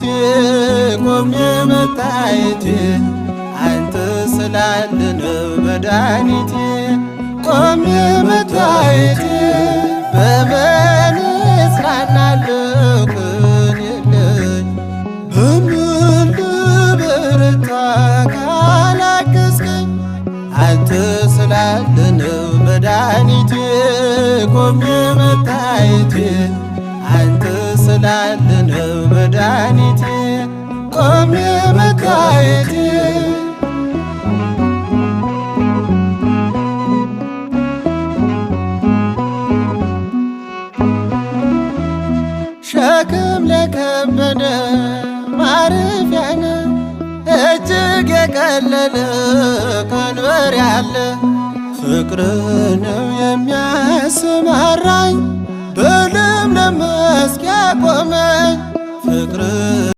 ቆሜ መታየቴ አንተ ስላለ ነው መድኃኒቴ። ቆሜ መታየቴ በምን እጽናናለሁ ቀን የለኝ። በምን ልበረታ ካላገዝከኝ አንተ ስላለ ነው መድኃኒቴ። ቆሜ መታየቴ አንተ ስላለ ነው መድኃኒቴ። ቆሜ መታየቴ ሸክም ለከበደ ማረፊያ ነህ። እጅግ የቀለለ ቀንበር ያለ ፍቅር ነው የሚያሰማራኝ በለምለም መስክ ያቆመኝ ፍቅር